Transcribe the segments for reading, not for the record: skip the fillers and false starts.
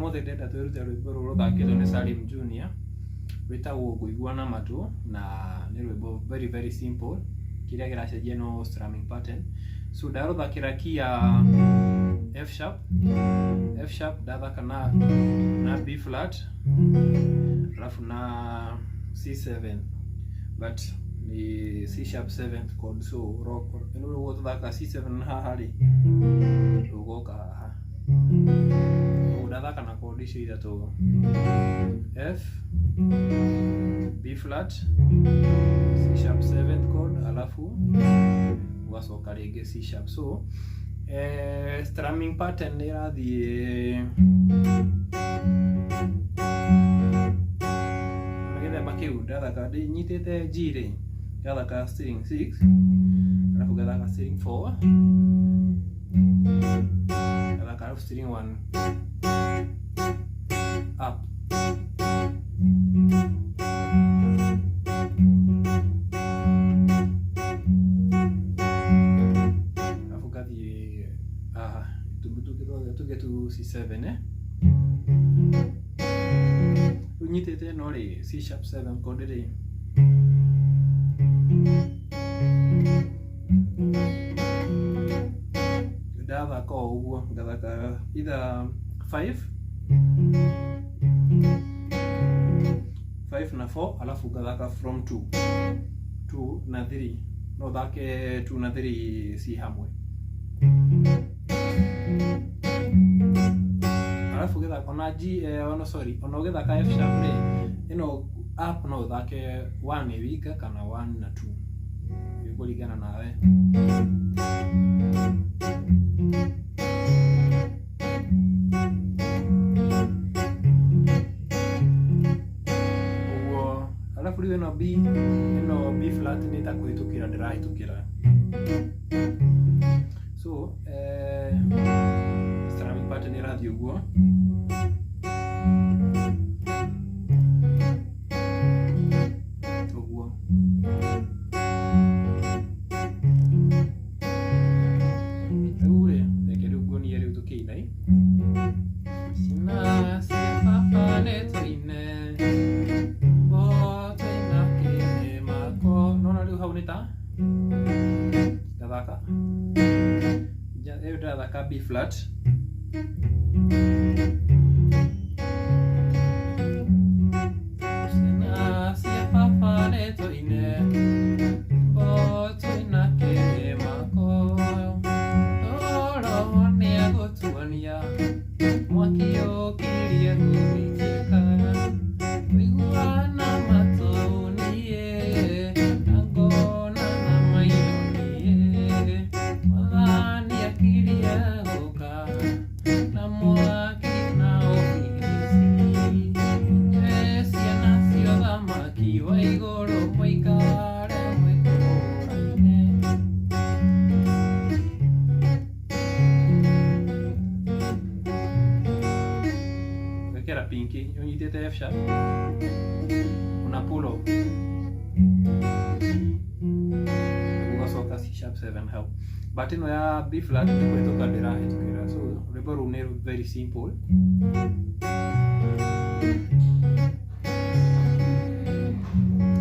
Mothe ndenda twirute rwimbo ruru ruthakitwo ni Salim Junior rwitagwo Kuigua na Matu, na ni rwimbo very very simple kiria kiracenjia no strumming pattern. So ndaruthakira key ya F sharp ndathaka na B flat alafu na C7 but ni C sharp 7th chord, so rock eno rwo tuthaka C7 haha ri ugoka haha ndathaka na chord icio ithatu F B flat C sharp 7th chord alafu ugacoka ringi C sharp. So strumming pattern irathie magethemba kiu ndathaka nyitite G ri ngathaka string 6 alafu ngathaka string 4 ngathaka string 1 up alafu kathie tuge tu C7 unyitite no ri C sharp 7 chord ri ndathaka uguo ngathaka either 5 na 4 alafu ngathaka from 2 na 3 no thake 2 na 3 si hamwe alafu gethaka na G ono gethaka F sharp ri ino up no thake 1 wika kana 1 na 2 ikuringana nawe. Alafu riwe no B flat ni takuitukira ndirahitukira. So strumming pattern irathie uguo ndathaka B flat gwikira pinki unyitite F sharp una pull off ugacoka C sharp 7 hau but ino ya B flat kwetoka ndirahitukira so rwimbo ruu ni very simple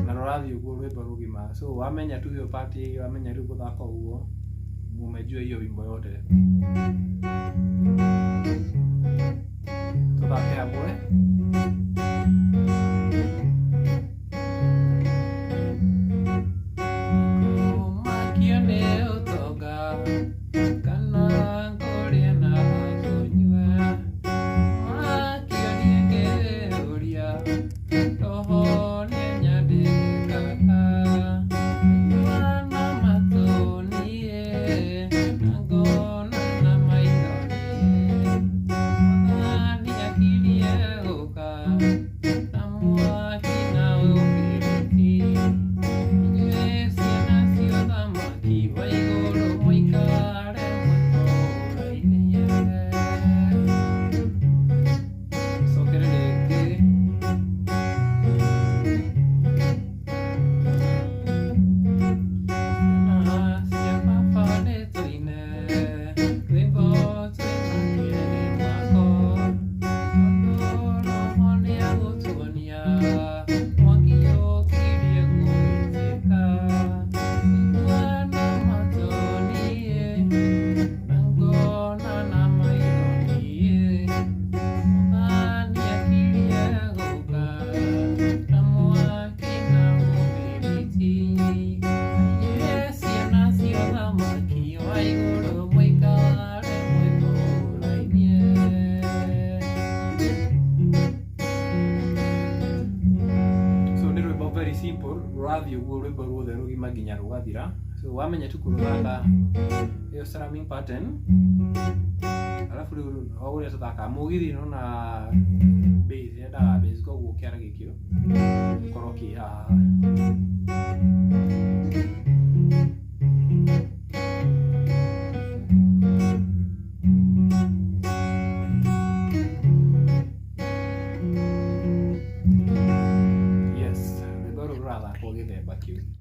na rurathi uguo rwimbo rugima so wamenya tu hiyo party wamenya riu guthaka uguo umejua hiyo wimbo yote tuthake hamwe rurathi uguo rwimbo ruothe rugima nginya rugathira so wamenya tu kuruthaka hiyo strumming pattern alafu riu uria tuthaka mugithi no na bass yendaga bass koguo kiara gikio koroki